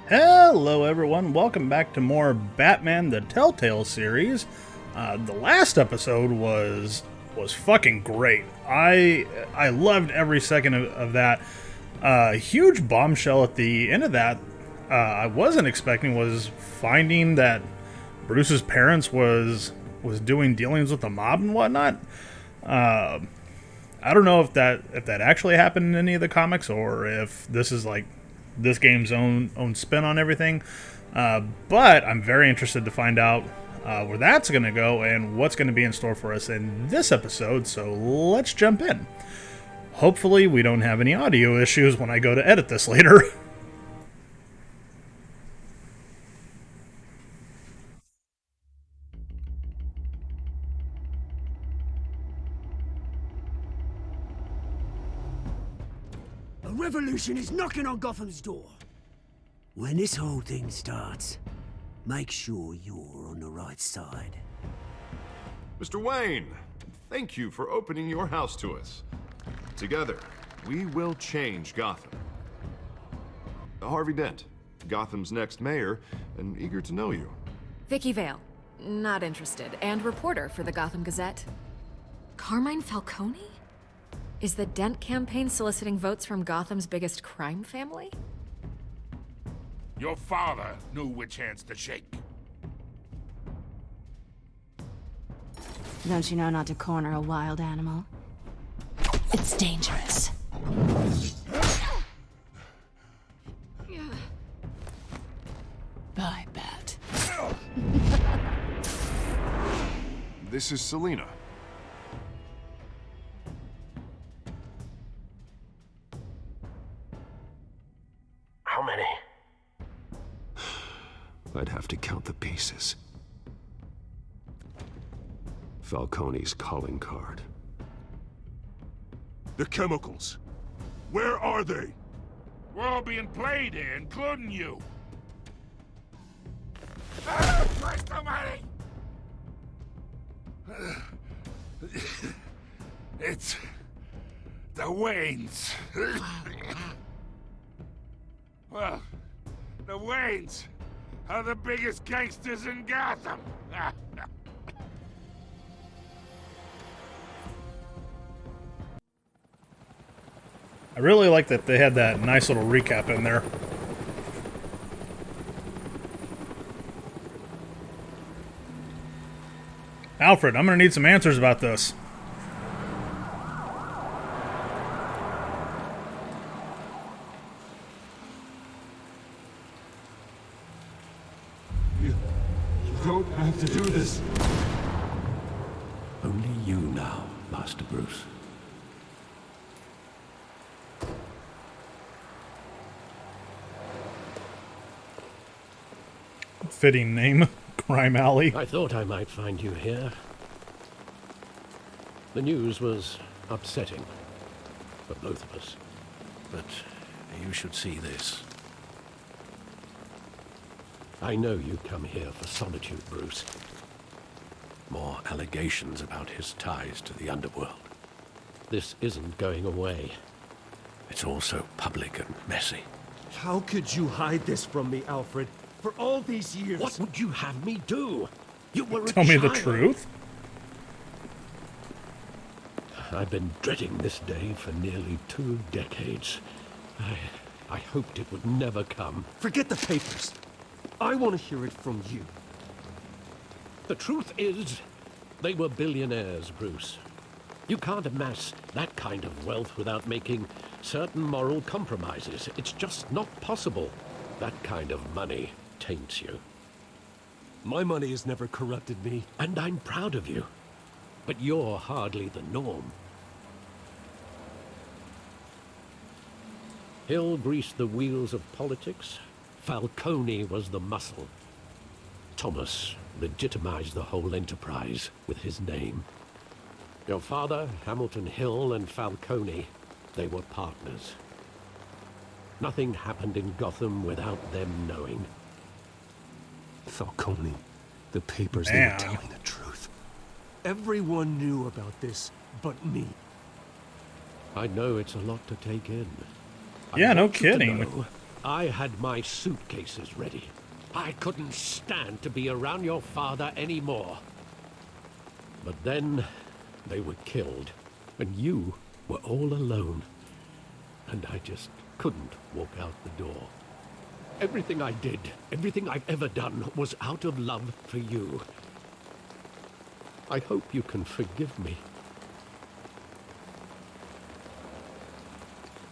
Hello everyone, welcome back to more Batman the Telltale series. The last episode was fucking great. I loved every second of that. Huge bombshell at the end of that I wasn't expecting was finding that Bruce's parents was doing dealings with the mob and whatnot. I don't know if that actually happened in any of the comics or if this is like this game's own spin on everything. But I'm very interested to find out where that's going to go and what's going to be in store for us in this episode. So let's jump in. Hopefully we don't have any audio issues when I go to edit this later. A revolution is knocking on Gotham's door. When this whole thing starts, make sure you're on the right side. Mr. Wayne, thank you for opening your house to us. Together, we will change Gotham. Harvey Dent, Gotham's next mayor, and eager to know you. Vicky Vale, not interested, and reporter for the Gotham Gazette. Carmine Falcone? Is the Dent campaign soliciting votes from Gotham's biggest crime family? Your father knew which hands to shake. Don't you know not to corner a wild animal? It's dangerous. Bye, Bat. This is Selina. How many? I'd have to count the pieces. Falcone's calling card. The chemicals. Where are they? We're all being played here, including you. Ah, Christ almighty! It's the Waynes. Well, the Waynes are the biggest gangsters in Gotham. I really like that they had that nice little recap in there. Alfred, I'm going to need some answers about this. You don't have to do this. Only you now, Master Bruce. Fitting name, Crime Alley. I thought I might find you here. The news was upsetting for both of us. But you should see this. I know you come here for solitude, Bruce. More allegations about his ties to the underworld. This isn't going away. It's also public and messy. How could you hide this from me, Alfred? For all these years... What would you have me do? You were a Tell me the child. truth. I've been dreading this day for nearly 2 decades. I hoped it would never come. Forget the papers. I want to hear it from you. The truth is, they were billionaires, Bruce. You can't amass that kind of wealth without making certain moral compromises. It's just not possible. That kind of money taints you. My money has never corrupted me. And I'm proud of you. But you're hardly the norm. Hill greased the wheels of politics. Falcone was the muscle. Thomas legitimized the whole enterprise with his name. Your father, Hamilton Hill, and Falcone, they were partners. Nothing happened in Gotham without them knowing. Falcone, the papers, Damn. they were telling the truth. Everyone knew about this but me. I know it's a lot to take in. Yeah, I no want you to kidding. know I had my suitcases ready. I couldn't stand to be around your father anymore. But then they were killed, and you were all alone. And I just couldn't walk out the door. Everything I did, everything I've ever done, was out of love for you. I hope you can forgive me.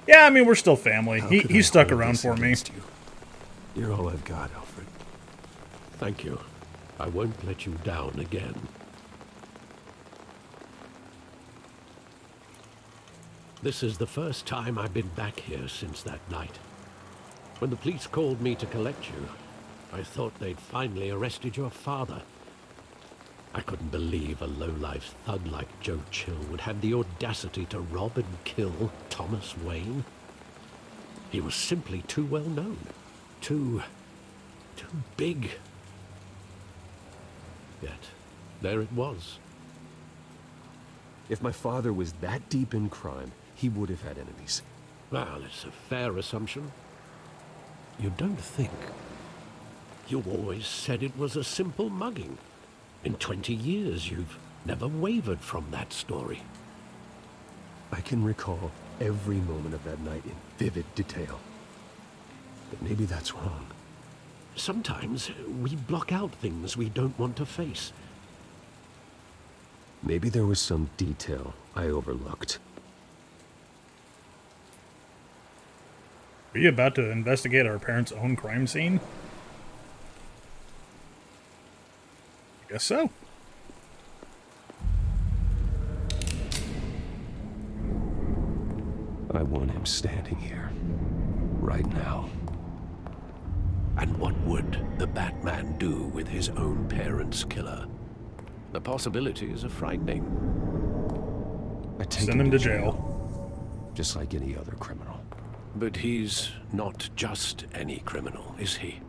Yeah, I mean, we're still family. How He could I stuck hold around this for me. against you? You're all I've got, Alfred. Thank you. I won't let you down again. This is the first time I've been back here since that night. When the police called me to collect you, I thought they'd finally arrested your father. I couldn't believe a low-life thug like Joe Chill would have the audacity to rob and kill Thomas Wayne. He was simply too well known. Too big. Yet, there it was. If my father was that deep in crime, he would have had enemies. Well, it's a fair assumption. You don't think. You always said it was a simple mugging. In 20 years, you've never wavered from that story. I can recall every moment of that night in vivid detail. But maybe that's wrong. Sometimes we block out things we don't want to face. Maybe there was some detail I overlooked. Are you about to investigate our parents' own crime scene? I guess so. I want him standing here. Right now. And what would the Batman do with his own parents' killer? The possibilities are frightening. I take Send him to jail. Just like any other criminal. But he's not just any criminal, is he?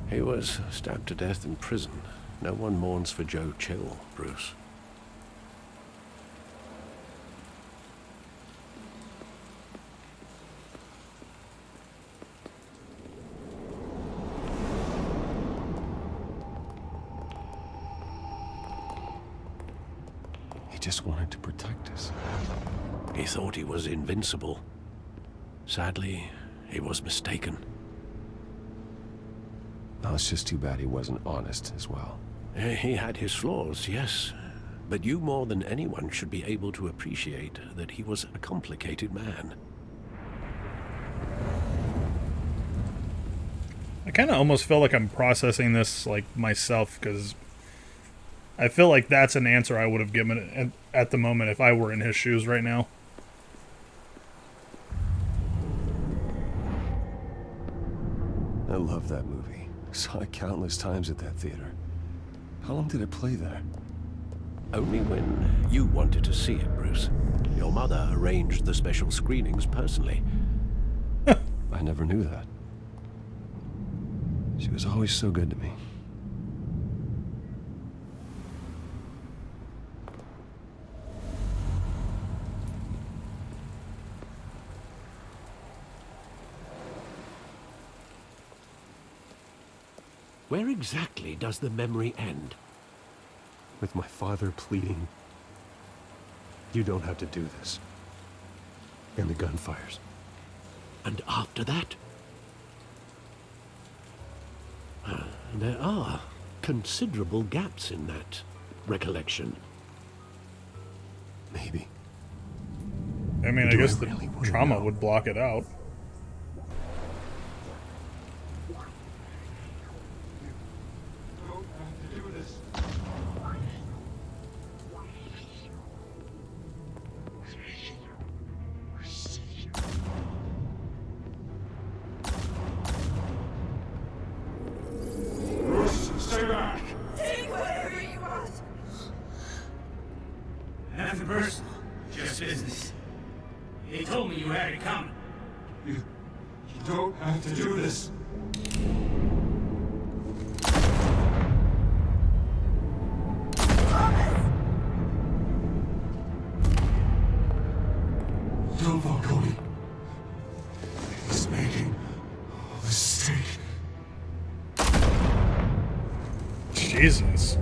He was stabbed to death in prison. No one mourns for Joe Chill, Bruce. He just wanted to protect us. He thought he was invincible. Sadly, he was mistaken. Now, it's just too bad he wasn't honest as well. He had his flaws, yes. But you more than anyone should be able to appreciate that he was a complicated man. I kind of almost feel like I'm processing this like myself, because I feel like that's an answer I would have given at the moment if I were in his shoes right now. I love that movie. Saw it countless times at that theater. How long did it play there? Only when you wanted to see it, Bruce. Your mother arranged the special screenings personally. I never knew that. She was always so good to me. Where exactly does the memory end? With my father pleading, "You don't have to do this." And the gunfires. And after that? There are considerable gaps in that recollection. Maybe. I mean, I Do I guess really the wanna trauma know? would block it out. Stay back! Take whatever you want. Nothing personal, just business. He told me you had it coming. You don't have to do this. Don't Falcone. Jesus.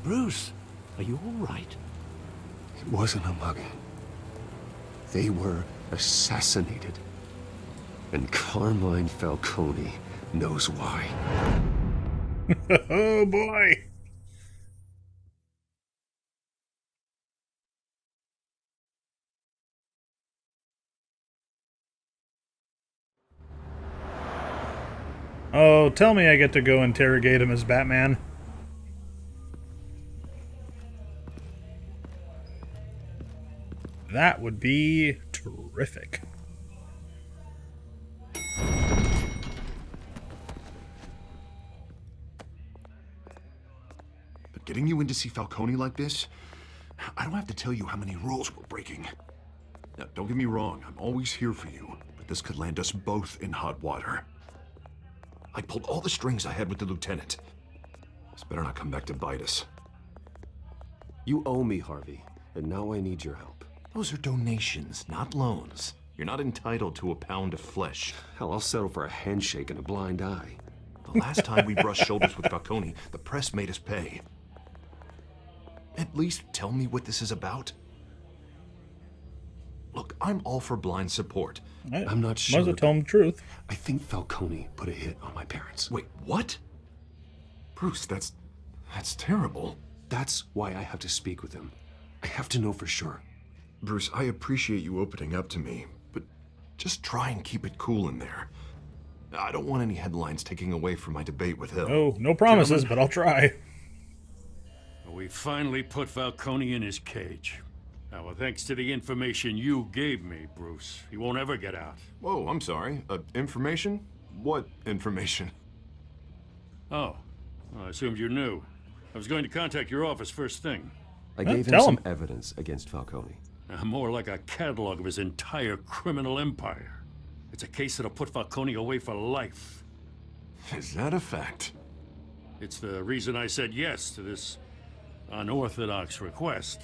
Bruce, are you all right? It wasn't a mugging. They were assassinated. And Carmine Falcone knows why. Oh boy. Oh, tell me I get to go interrogate him as Batman. That would be terrific. But getting you in to see Falcone like this, I don't have to tell you how many rules we're breaking. Now, don't get me wrong, I'm always here for you, but this could land us both in hot water. I pulled all the strings I had with the lieutenant. This better not come back to bite us. You owe me, Harvey, and now I need your help. Those are donations, not loans. You're not entitled to a pound of flesh. Hell, I'll settle for a handshake and a blind eye. The last time we brushed shoulders with Falcone, the press made us pay. At least tell me what this is about. Look, I'm all for blind support. I'm not sure. Might as well tell him the truth. I think Falcone put a hit on my parents. Wait, what? Bruce, that's terrible. That's why I have to speak with him. I have to know for sure. Bruce, I appreciate you opening up to me, but just try and keep it cool in there. I don't want any headlines taking away from my debate with Hill. Oh, no promises, but I'll try. We finally put Falcone in his cage. Now, well, thanks to the information you gave me, Bruce, he won't ever get out. Whoa, I'm sorry. Information? What information? Oh, well, I assumed you knew. I was going to contact your office first thing. I gave him tell some him. evidence against Falcone. More like a catalog of his entire criminal empire. It's a case that'll put Falcone away for life. Is that a fact? It's the reason I said yes to this unorthodox request.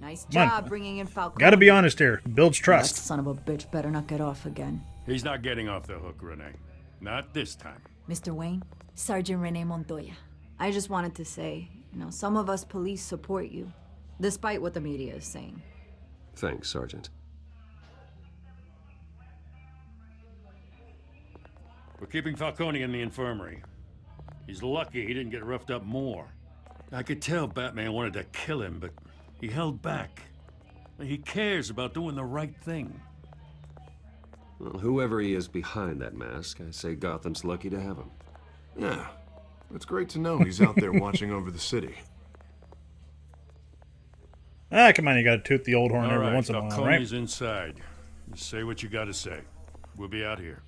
Nice Come on. job bringing in Falcone. Gotta be honest here. Builds That trust. son of a bitch better not get off again. He's not getting off the hook, Renee. Not this time. Mr. Wayne, Sergeant Renee Montoya. I just wanted to say, some of us police support you, despite what the media is saying. Thanks, Sergeant. We're keeping Falcone in the infirmary. He's lucky he didn't get roughed up more. I could tell Batman wanted to kill him, but he held back. He cares about doing the right thing. Well, whoever he is behind that mask, I say Gotham's lucky to have him. Yeah. It's great to know he's out there watching over the city. Ah, come on, you gotta toot the old horn All every right, once in a while, right? Falcone's inside. Just say what you gotta say. We'll be out here.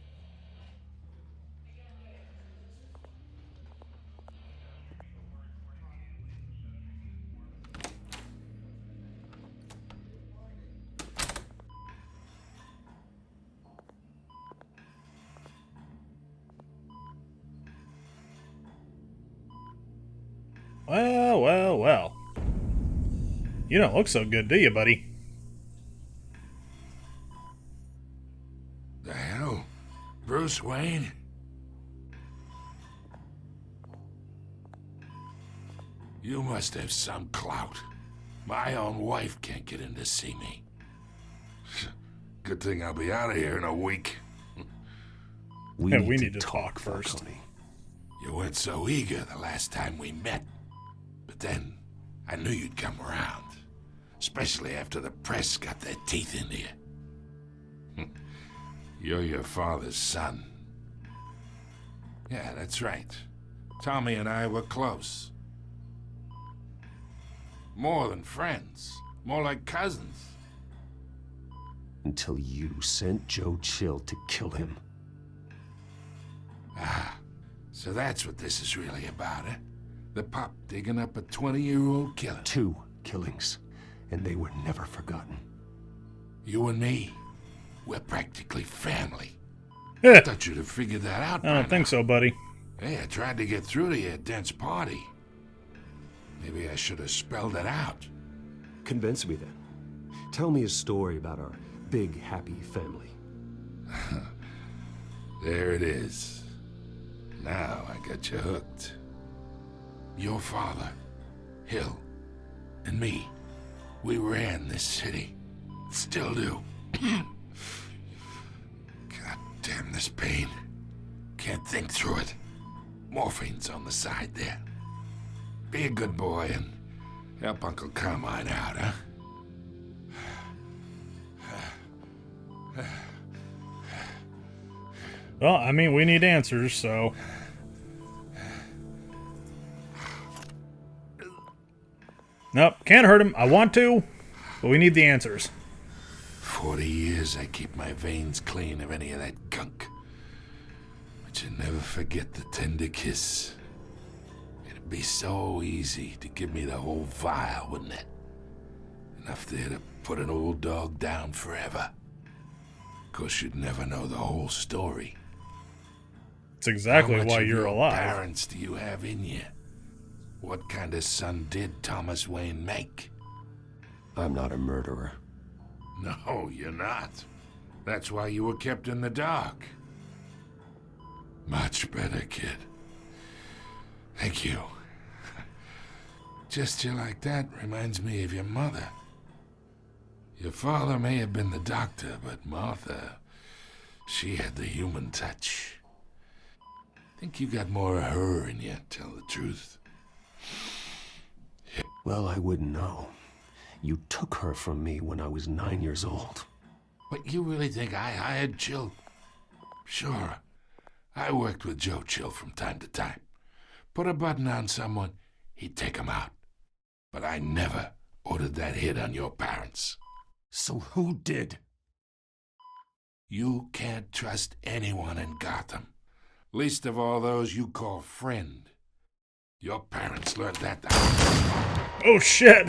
Well, well, well. You don't look so good, do you, buddy? The hell? Bruce Wayne? You must have some clout. My own wife can't get in to see me. Good thing I'll be out of here in a week. We need to talk first. Falcone. You weren't so eager the last time we met. But then, I knew you'd come around. Especially after the press got their teeth into you. You're your father's son. Yeah, that's right. Tommy and I were close. More than friends. More like cousins. until you sent Joe Chill to kill him. Ah, so that's what this is really about, eh? The pup digging up a 20-year-old killer. 2 killings, and they were never forgotten. You and me, we're practically family. Heh. Thought you'd have figured that out. I don't think so, buddy. Hey, I tried to get through to your dense party. Maybe I should have spelled it out. Convince me then. Tell me a story about our big, happy family. There it is. Now I got you hooked. Your father, Hill, and me, we ran this city. Still do. God damn this pain. Can't think through it. Morphine's on the side there. Be a good boy and help Uncle Carmine out, huh? Well, I mean, we need answers, so... Nope, can't hurt him. I want to, but we need the answers. 40 years I keep my veins clean of any of that gunk. But you never forget the tender kiss. It'd be so easy to give me the whole vial, wouldn't it? Enough there to put an old dog down forever. Of course, you'd never know the whole story. It's exactly How much why of you're your alive. parents do you have in you? What kind of son did Thomas Wayne make? I'm not a murderer. No, you're not. That's why you were kept in the dark. Much better, kid. Thank you. Gesture like that reminds me of your mother. Your father may have been the doctor, but Martha, she had the human touch. Think you got more of her in you, tell the truth. Well, I wouldn't know. You took her from me when I was 9 years old. But you really think I hired Chill? Sure. I worked with Joe Chill from time to time. Put a button on someone, he'd take him out. But I never ordered that hit on your parents. So who did? You can't trust anyone in Gotham. Least of all those you call friend. Your parents learned that the Oh, shit!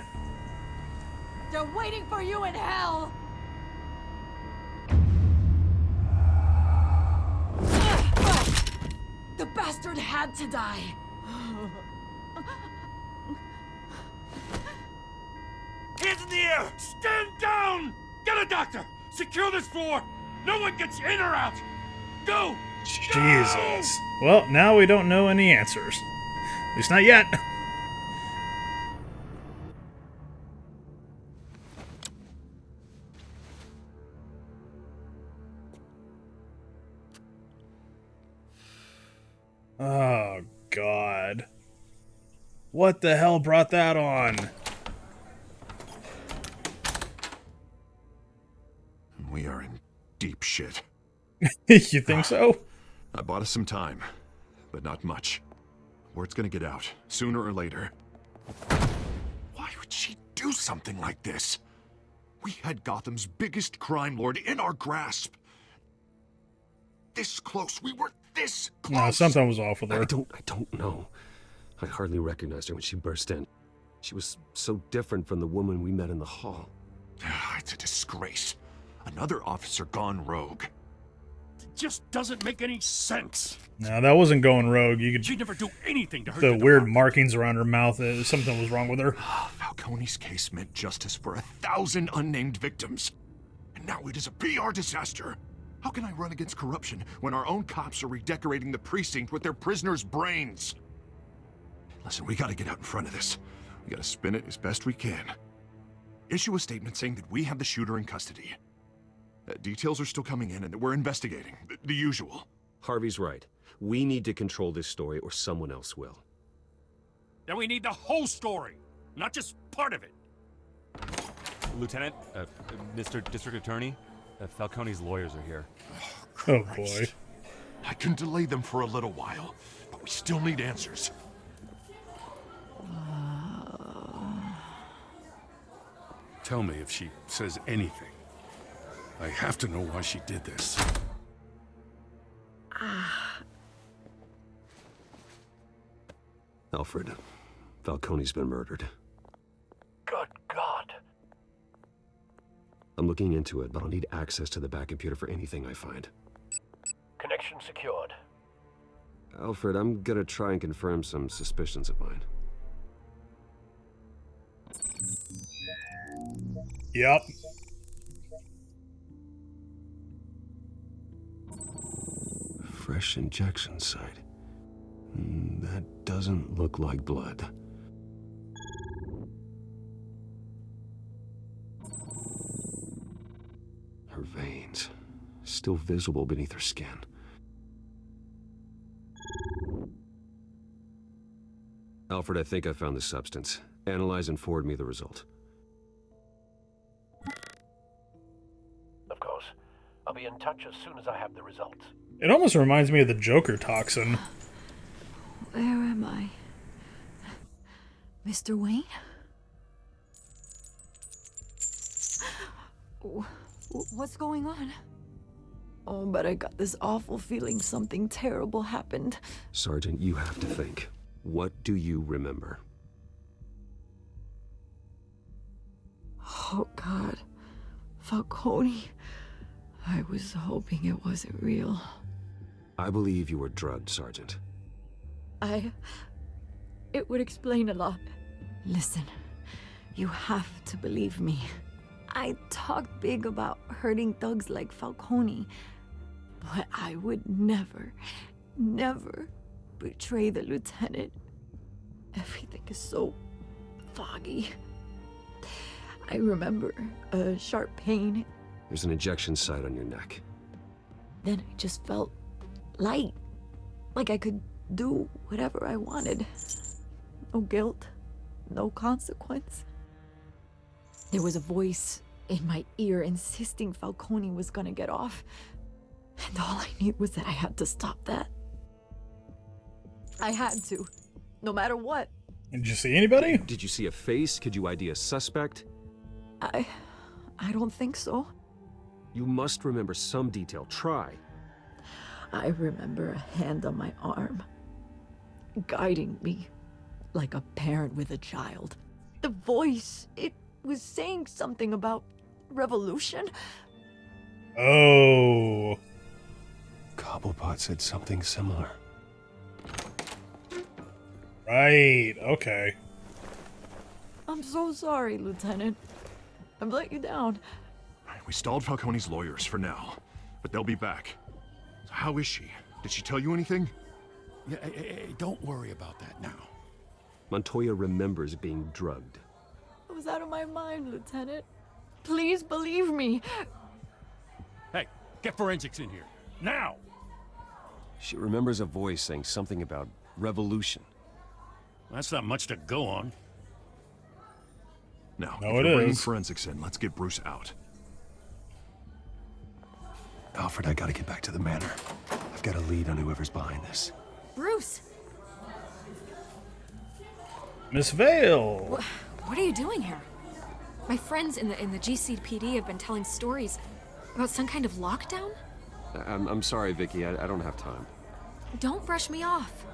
They're waiting for you in hell! The bastard had to die. Hands in the air! Stand down! Get a doctor! Secure this floor! No one gets in or out! Go! Jesus. Well, now we don't know any answers. At least not yet. Oh, God. What the hell brought that on? We are in deep shit. You think so? I bought us some time, but not much. Word's gonna get out, sooner or later. Why would she do something like this? We had Gotham's biggest crime lord in our grasp. This close. We were this close. No, something was off with her. I don't know. I hardly recognized her when she burst in. She was so different from the woman we met in the hall. It's a disgrace. Another officer gone rogue. It just doesn't make any sense. No, that wasn't going rogue. You could She'd never do anything to hurt the the weird department. markings around her mouth. Something was wrong with her. Falcone's case meant justice for 1,000 unnamed victims. And now it is a PR disaster. How can I run against corruption when our own cops are redecorating the precinct with their prisoners' brains? Listen, we gotta get out in front of this. We gotta spin it as best we can. Issue a statement saying that we have the shooter in custody. Details are still coming in and that we're investigating. The usual. Harvey's right. We need to control this story or someone else will. Then we need the whole story, not just part of it. Lieutenant, Mr. District Attorney, Falcone's lawyers are here. Oh, boy. I can delay them for a little while, but we still need answers. Tell me if she says anything. I have to know why she did this. Alfred, Falcone's been murdered. Good God. I'm looking into it, but I'll need access to the back computer for anything I find. Connection secured. Alfred, I'm gonna try and confirm some suspicions of mine. Yep. Fresh injection site. That doesn't look like blood. Her veins, still visible beneath her skin. Alfred, I think I found the substance. Analyze and forward me the result. Of course. I'll be in touch as soon as I have the results. It almost reminds me of the Joker toxin. Where am I? Mr. Wayne? What's going on? Oh, but I got this awful feeling something terrible happened. Sergeant, you have to think. What do you remember? Oh, God. Falcone. I was hoping it wasn't real. I believe you were drugged, Sergeant. It would explain a lot. Listen, you have to believe me. I talked big about hurting thugs like Falcone, but I would never betray the lieutenant. Everything is so foggy. I remember a sharp pain. There's an injection site on your neck. Then I just felt light, like I could do whatever I wanted. No guilt, no consequence. There was a voice in my ear insisting Falcone was gonna get off. And all I knew was that I had to stop that. I had to, no matter what. Did you see anybody? Did you see a face? Could you ID a suspect? I don't think so. You must remember some detail. Try. I remember a hand on my arm, guiding me like a parent with a child. The voice, it was saying something about revolution. Oh. Cobblepot said something similar. Right, okay. I'm so sorry, Lieutenant. I've let you down. We stalled Falcone's lawyers for now, but they'll be back. So how is she? Did she tell you anything? Yeah, hey, don't worry about that now. Montoya remembers being drugged. I was out of my mind, Lieutenant. Please believe me. Hey, get forensics in here. Now! She remembers a voice saying something about revolution. That's not much to go on. Now, No, if it you're bringing is. forensics in, let's get Bruce out. Alfred, I gotta get back to the manor. I've got a lead on whoever's behind this. Bruce! Miss Vale! What are you doing here? My friends in the GCPD have been telling stories about some kind of lockdown? I'm sorry, Vicky. I don't have time. Don't brush me off.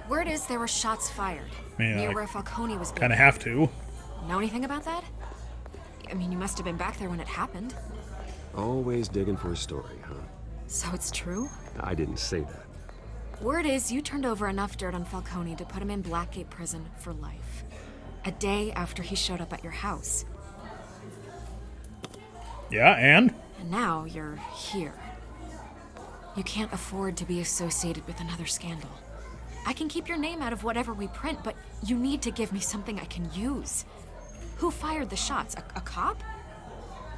Word is there were shots fired Yeah, near I where Falcone was Kinda being. have to. Know anything about that? I mean, you must have been back there when it happened. Always digging for a story, huh? So it's true? I didn't say that. Word is you turned over enough dirt on Falcone to put him in Blackgate Prison for life. A day after he showed up at your house. Yeah, and? And now you're here. You can't afford to be associated with another scandal. I can keep your name out of whatever we print, but you need to give me something I can use. Who fired the shots? A cop?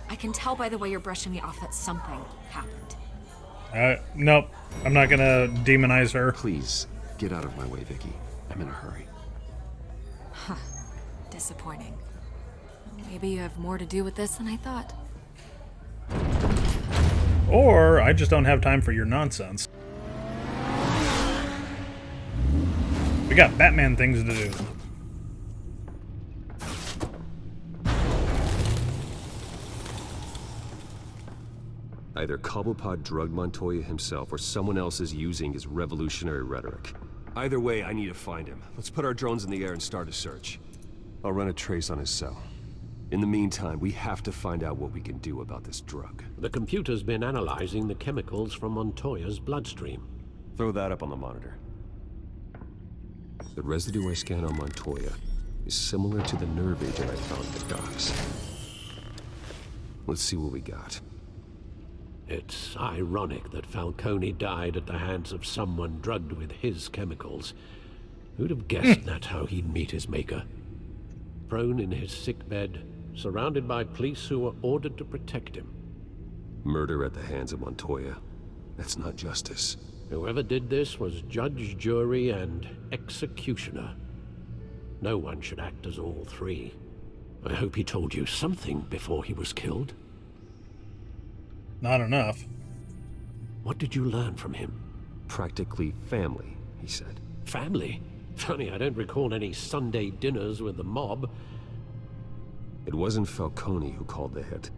I can tell by the way you're brushing me off that something happened. Nope. I'm not gonna demonize her. Please, get out of my way, Vicky. I'm in a hurry. Huh. Disappointing. Maybe you have more to do with this than I thought. Or I just don't have time for your nonsense. We got Batman things to do. Either Cobblepot drugged Montoya himself, or someone else is using his revolutionary rhetoric. Either way, I need to find him. Let's put our drones in the air and start a search. I'll run a trace on his cell. In the meantime, we have to find out what we can do about this drug. The computer's been analyzing the chemicals from Montoya's bloodstream. Throw that up on the monitor. The residue I scanned on Montoya is similar to the nerve agent I found at the docks. Let's see what we got. It's ironic that Falcone died at the hands of someone drugged with his chemicals. Who'd have guessed that's how he'd meet his maker? Prone in his sickbed, surrounded by police who were ordered to protect him. Murder at the hands of Montoya. That's not justice. Whoever did this was judge, jury, and executioner. No one should act as all three. I hope he told you something before he was killed. Not enough. What did you learn from him? Practically family, he said. Family? Funny, I don't recall any Sunday dinners with the mob. It wasn't Falcone who called the hit.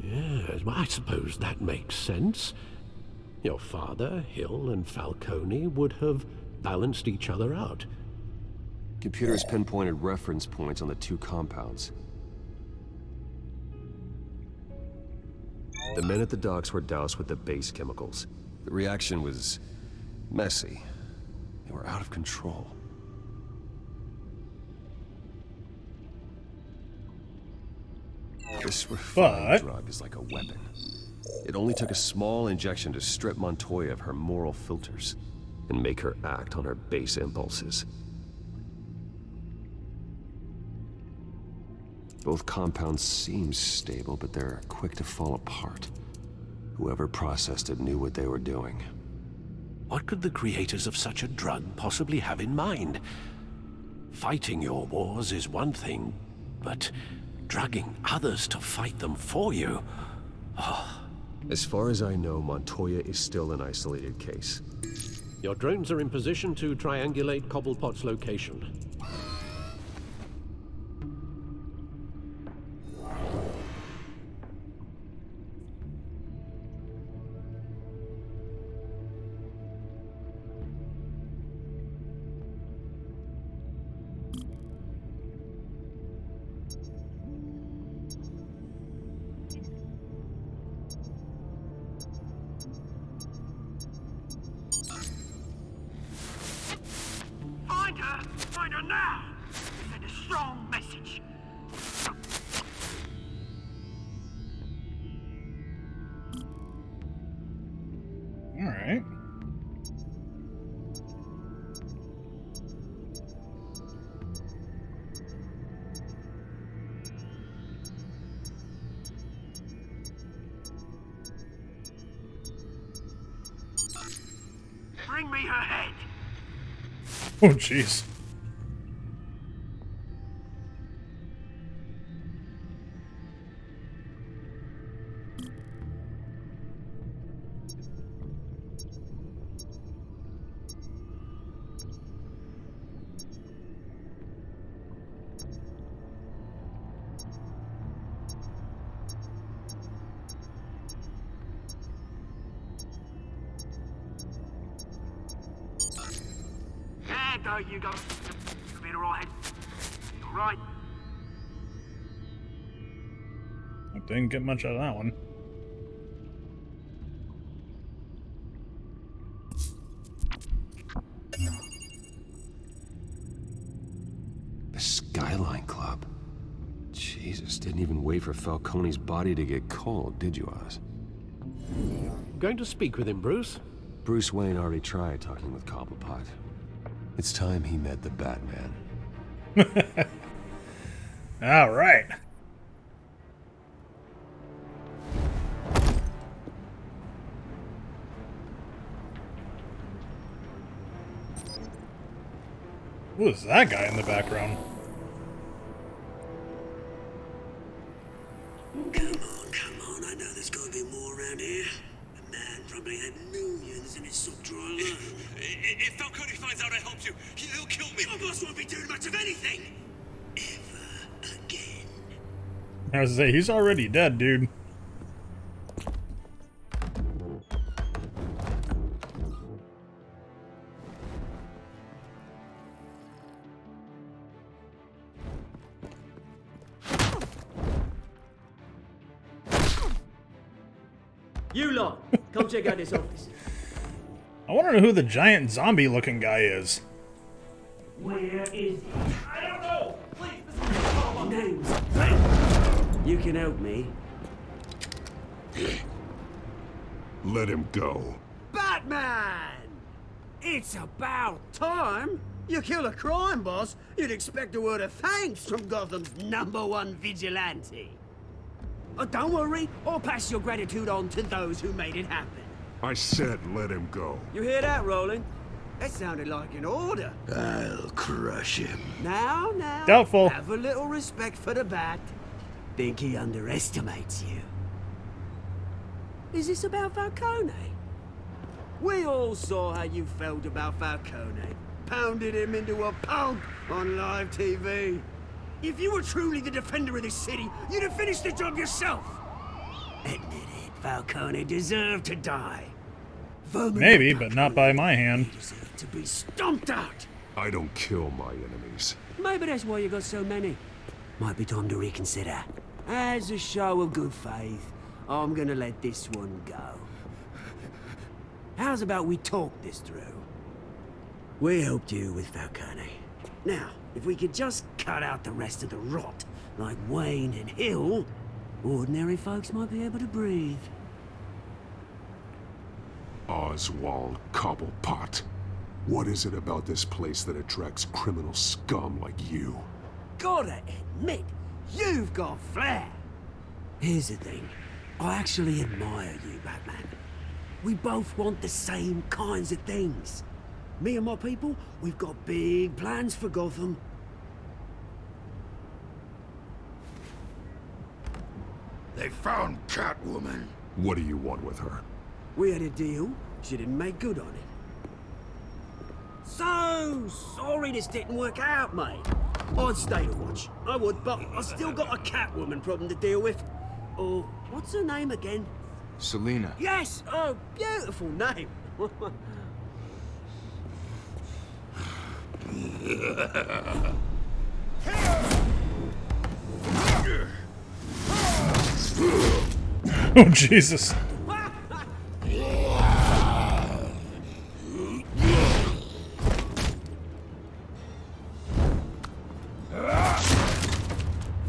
Yes, well, I suppose that makes sense. Your father, Hill, and Falcone would have balanced each other out. Computers pinpointed reference points on the two compounds. The men at the docks were doused with the base chemicals. The reaction was messy. They were out of control. This refined drug is like a weapon. It only took a small injection to strip Montoya of her moral filters and make her act on her base impulses. Both compounds seem stable, but they're quick to fall apart. Whoever processed it knew what they were doing. What could the creators of such a drug possibly have in mind? Fighting your wars is one thing, but drugging others to fight them for you? Oh. As far as I know, Montoya is still an isolated case. Your drones are in position to triangulate Cobblepot's location. Find her now! Send a strong message. All right. Bring me her head. Oh, jeez. There you go. You'll be alright. Alright. I didn't get much out of that one. The Skyline Club. Jesus, didn't even wait for Falcone's body to get cold, did you, Oz? Going to speak with him, Bruce? Bruce Wayne already tried talking with Cobblepot. It's time he met the Batman. All right. Who is that guy in the background? Come on, I know there's gotta be more around here. The man probably had millions in his sock drawer alone. If Falcone finds out I helped you, he'll kill me. Your boss won't be doing much of anything. Ever again. I was gonna say, he's already dead, dude. You lot, come check out this office. I want to know who the giant zombie-looking guy is. Where is he? I don't know! Please, Mr. Names. You can help me. Let him go. Batman! It's about time. You kill a crime boss, you'd expect a word of thanks from Gotham's #1 vigilante. Oh, don't worry, I'll pass your gratitude on to those who made it happen. I said let him go. You hear that, Roland? That sounded like an order. I'll crush him. Now, Doubtful. have a little respect for the Bat. Think he underestimates you. Is this about Falcone? We all saw how you felt about Falcone. Pounded him into a pulp on live TV. If you were truly the defender of this city, you'd have finished the job yourself. Admit it, Falcone deserved to die. Vermin Maybe, like but not by my hand. He deserved to be stomped out. I don't kill my enemies. Maybe that's why you got so many. Might be time to reconsider. As a show of good faith, I'm gonna let this one go. How's about we talk this through? We helped you with Falcone. Now, if we could just cut out the rest of the rot, like Wayne and Hill, ordinary folks might be able to breathe. Oswald Cobblepot. What is it about this place that attracts criminal scum like you? Gotta admit, you've got flair. Here's the thing. I actually admire you, Batman. We both want the same kinds of things. Me and my people, we've got big plans for Gotham. They found Catwoman. What do you want with her? We had a deal. She didn't make good on it. So sorry this didn't work out, mate. I'd stay to watch. I would, but I still got a Catwoman problem to deal with. Oh, what's her name again? Selina. Yes! Oh, beautiful name. Oh, Jesus.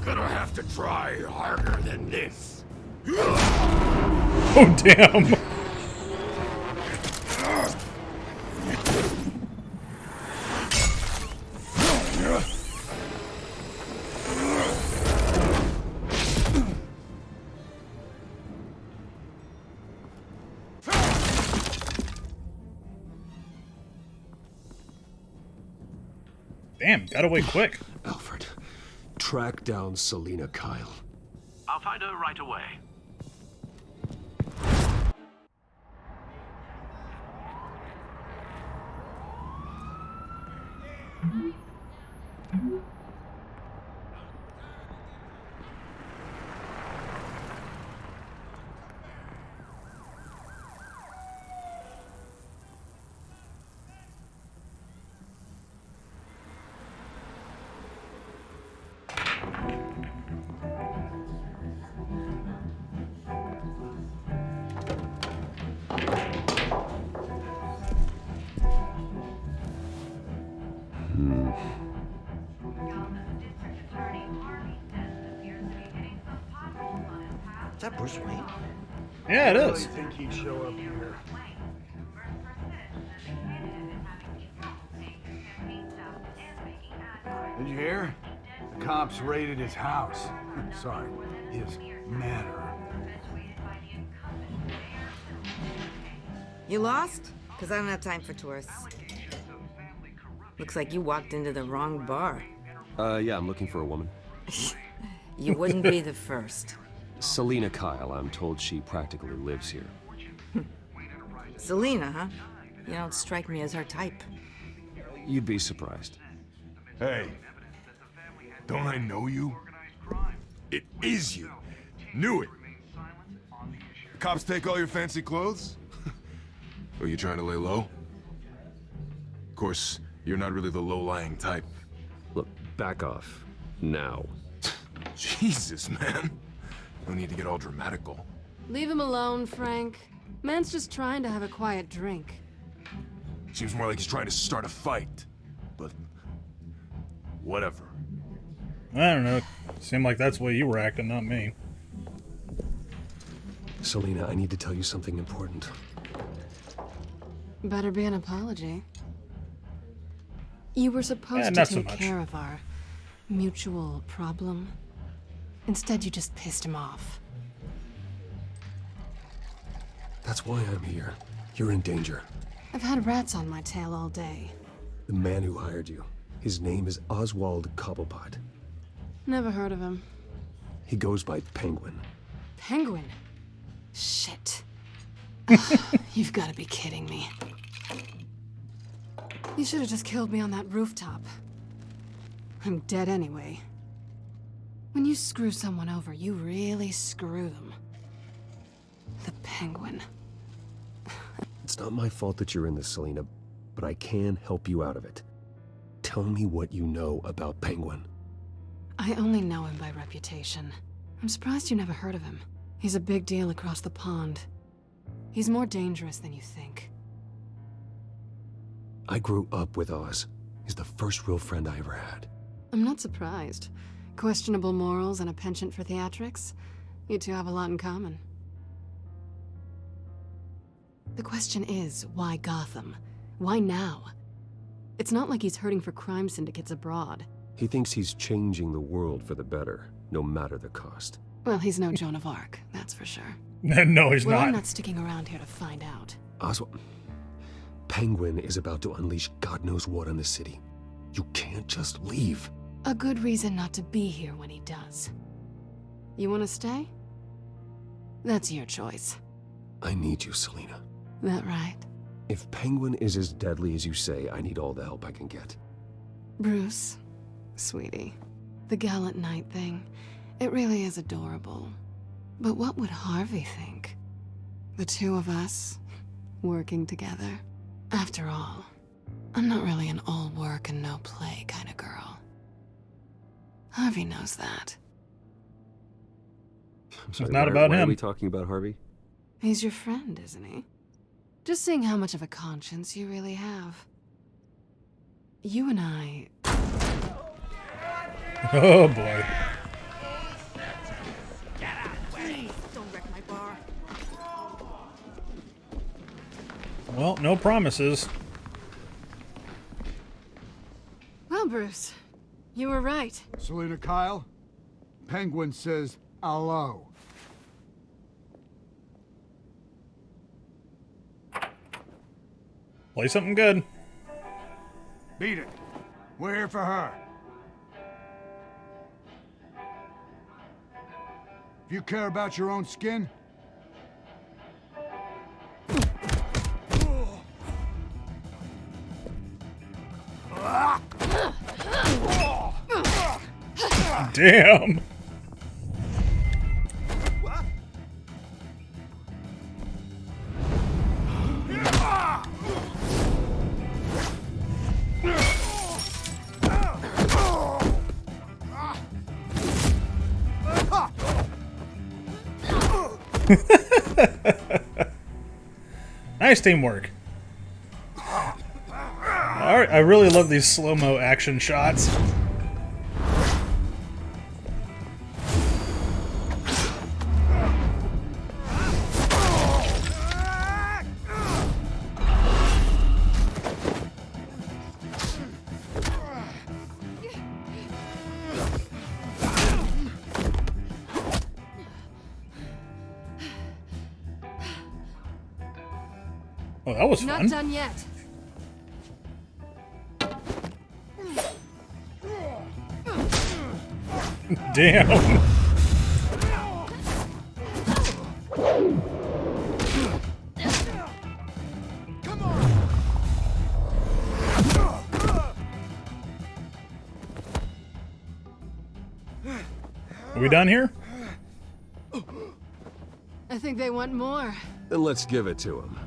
Gonna have to try harder than this. Oh, damn. Damn, got away quick. Alfred, track down Selina Kyle. I'll find her right away. Is that Bruce Wayne? Yeah, it I really is. think he'd show up here. Did you hear? The cops raided his house. Sorry, his manor. You lost? Because I don't have time for tourists. Looks like you walked into the wrong bar. Yeah, I'm looking for a woman. You wouldn't be the first. Selina Kyle, I'm told she practically lives here. Selina, huh? You don't strike me as her type. You'd be surprised. Hey, don't I know you? It is you. Knew it. Cops take all your fancy clothes? Are you trying to lay low? Of course, you're not really the low-lying type. Look, back off. Now. Jesus, man. No need to get all dramatical. Leave him alone, Frank. Man's just trying to have a quiet drink. Seems more like he's trying to start a fight. But... whatever. I don't know. Seemed like that's the way you were acting, not me. Selina, I need to tell you something important. Better be an apology. You were supposed to not so take much. care of our mutual problem. Instead, you just pissed him off. That's why I'm here. You're in danger. I've had rats on my tail all day. The man who hired you, his name is Oswald Cobblepot. Never heard of him. He goes by Penguin. Penguin? Shit. You've got to be kidding me. You should have just killed me on that rooftop. I'm dead anyway. When you screw someone over, you really screw them. The Penguin. It's not my fault that you're in this, Selina, but I can help you out of it. Tell me what you know about Penguin. I only know him by reputation. I'm surprised you never heard of him. He's a big deal across the pond. He's more dangerous than you think. I grew up with Oz. He's the first real friend I ever had. I'm not surprised. Questionable morals and a penchant for theatrics. You two have a lot in common. The question is, why Gotham? Why now? It's not like he's hurting for crime syndicates abroad. He thinks he's changing the world for the better, no matter the cost. Well, he's no Joan of Arc, that's for sure. No, he's well, not. I'm not sticking around here to find out. Oswald, Penguin is about to unleash God knows what on the city. You can't just leave. A good reason not to be here when he does. You want to stay? That's your choice. I need you, Selina. That right? If Penguin is as deadly as you say, I need all the help I can get. Bruce, sweetie, the gallant knight thing, it really is adorable. But what would Harvey think? The two of us, working together? After all, I'm not really an all work and no play kind of girl. Harvey knows that. I'm sorry, It's not why- about why him. Are we talking about Harvey? He's your friend, isn't he? Just seeing how much of a conscience you really have. You and I... Oh boy. Don't wreck my bar. Well, no promises. Well, Bruce, you were right. Selina Kyle, Penguin says hello. Play something good. Beat it. We're here for her. If you care about your own skin, Damn. Nice teamwork. Alright, I really love these slow-mo action shots. Oh, that was Not fun. done yet. Damn. Are we done here? I think they want more. Then let's give it to him.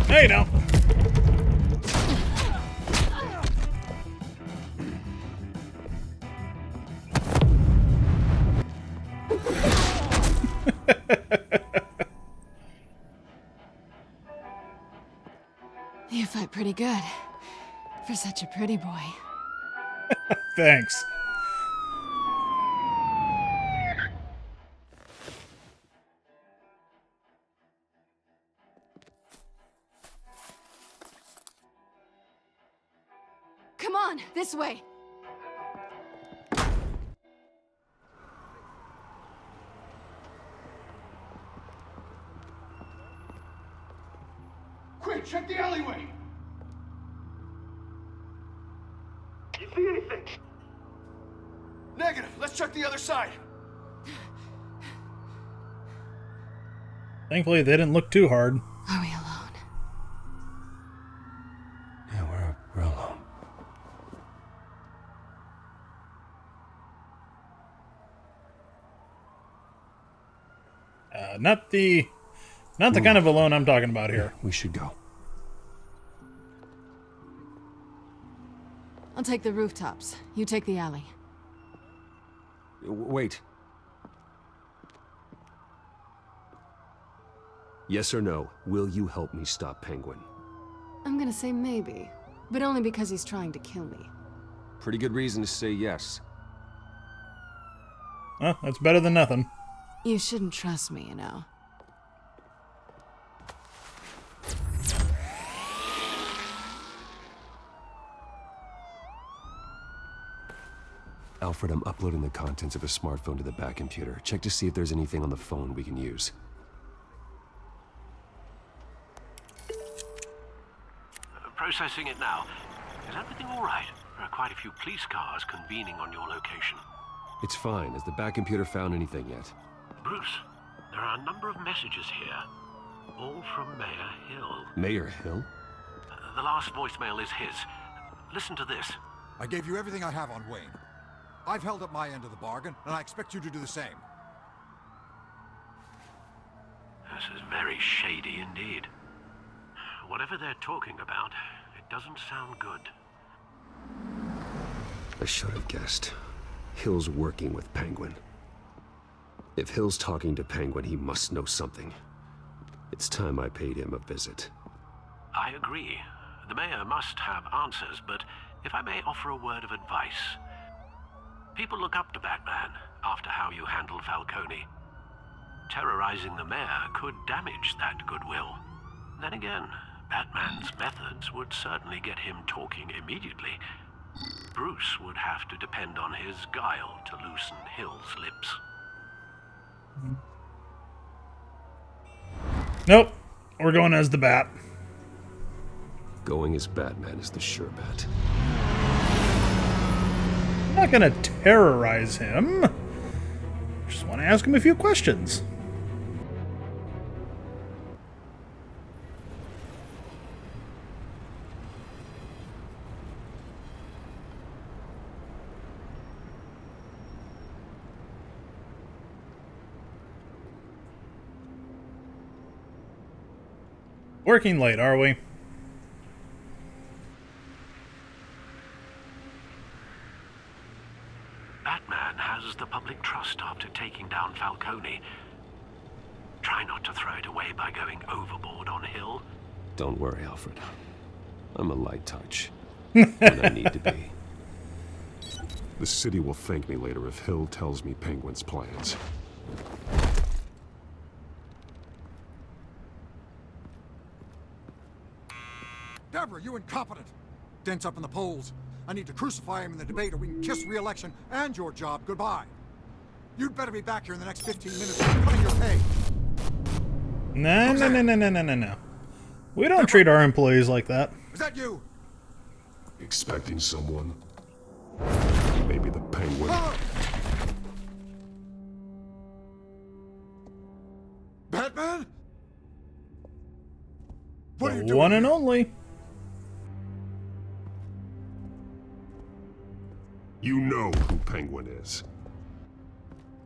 Hey, no. You fight pretty good. For such a pretty boy. Thanks. Come on, this way. Quick, check the alleyway! You see anything? Negative. Let's check the other side. Thankfully, they didn't look too hard. Are we alone? Yeah, we're alone. Not the kind of alone I'm talking about here. We should go. I'll take the rooftops. You take the alley. Wait. Yes or no, will you help me stop Penguin? I'm gonna say maybe, but only because he's trying to kill me. Pretty good reason to say yes. Well, that's better than nothing. You shouldn't trust me, you know. Alfred, I'm uploading the contents of a smartphone to the back computer. Check to see if there's anything on the phone we can use. Processing it now. Is everything all right? There are quite a few police cars convening on your location. It's fine. Has the back computer found anything yet? Bruce, there are a number of messages here. All from Mayor Hill. Mayor Hill? The last voicemail is his. Listen to this. I gave you everything I have on Wayne. I've held up my end of the bargain, and I expect you to do the same. This is very shady indeed. Whatever they're talking about, it doesn't sound good. I should have guessed. Hill's working with Penguin. If Hill's talking to Penguin, he must know something. It's time I paid him a visit. I agree. The mayor must have answers, but if I may offer a word of advice. People look up to Batman after how you handled Falcone. Terrorizing the mayor could damage that goodwill. Then again, Batman's methods would certainly get him talking immediately. Bruce would have to depend on his guile to loosen Hill's lips. Nope. We're going as the Bat. Going as Batman is the sure bet. I'm not gonna terrorize him. Just want to ask him a few questions. Working late, are we? Batman has the public trust after taking down Falcone. Try not to throw it away by going overboard on Hill. Don't worry, Alfred. I'm a light touch. When I need to be. The city will thank me later if Hill tells me Penguin's plans. Deborah, you incompetent! Dent's up in the polls. I need to crucify him in the debate or we can kiss re-election and your job goodbye. You'd better be back here in the next 15 minutes or cutting your pay. No. We don't treat our employees like that. Is that you? Expecting someone? Maybe the Penguin. Batman? What are you The doing one and here? only. You know who Penguin is.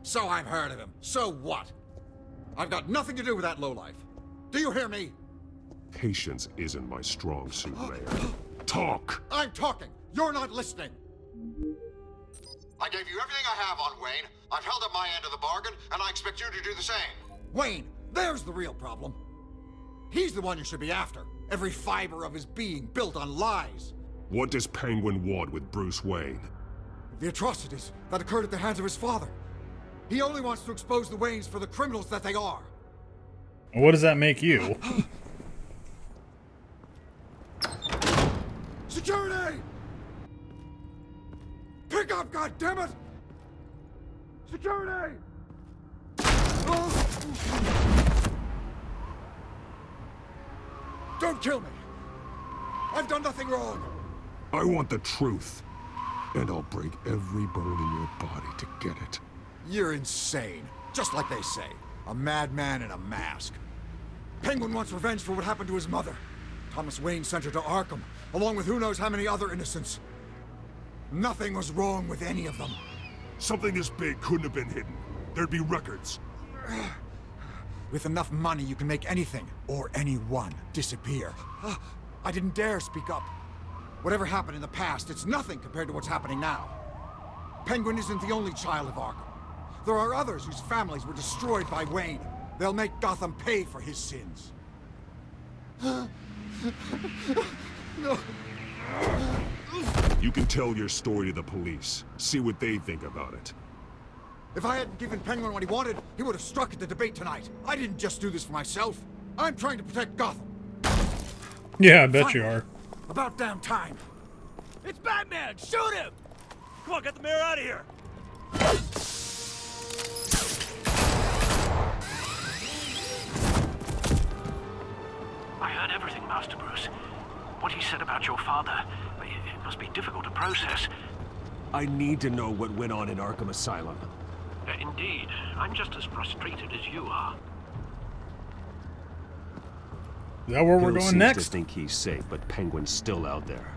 So I've heard of him. So what? I've got nothing to do with that lowlife. Do you hear me? Patience isn't my strong suit, Mayor. Talk! I'm talking! You're not listening! I gave you everything I have on Wayne. I've held up my end of the bargain, and I expect you to do the same. Wayne, there's the real problem. He's the one you should be after. Every fiber of his being built on lies. What does Penguin want with Bruce Wayne? The atrocities that occurred at the hands of his father. He only wants to expose the Waynes for the criminals that they are. What does that make you? Security! Pick up, goddammit! Security! Don't kill me! I've done nothing wrong! I want the truth. And I'll break every bone in your body to get it. You're insane. Just like they say. A madman in a mask. Penguin wants revenge for what happened to his mother. Thomas Wayne sent her to Arkham, along with who knows how many other innocents. Nothing was wrong with any of them. Something this big couldn't have been hidden. There'd be records. With enough money, you can make anything, or anyone, disappear. I didn't dare speak up. Whatever happened in the past, it's nothing compared to what's happening now. Penguin isn't the only child of Arkham. There are others whose families were destroyed by Wayne. They'll make Gotham pay for his sins. No. You can tell your story to the police. See what they think about it. If I hadn't given Penguin what he wanted, he would have struck at the debate tonight. I didn't just do this for myself. I'm trying to protect Gotham. Yeah, I bet you are. About damn time. It's Batman! Shoot him! Come on, get the mayor out of here! I heard everything, Master Bruce. What he said about your father, it must be difficult to process. I need to know what went on in Arkham Asylum. Indeed. I'm just as frustrated as you are. Is that where we're Hill going seems next? to think he's safe, but Penguin's still out there.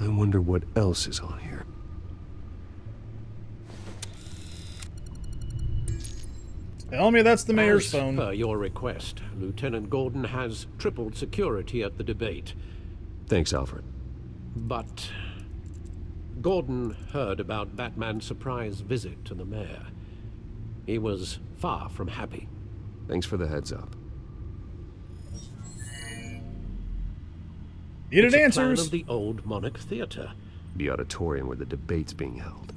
I wonder what else is on here. Tell me that's the mayor's As phone. per your request, Lieutenant Gordon has tripled security at the debate. Thanks, Alfred. But Gordon heard about Batman's surprise visit to the mayor. He was far from happy. Thanks for the heads up. Needed It's a answers. plan of the old Monarch Theater. The auditorium where the debate's being held.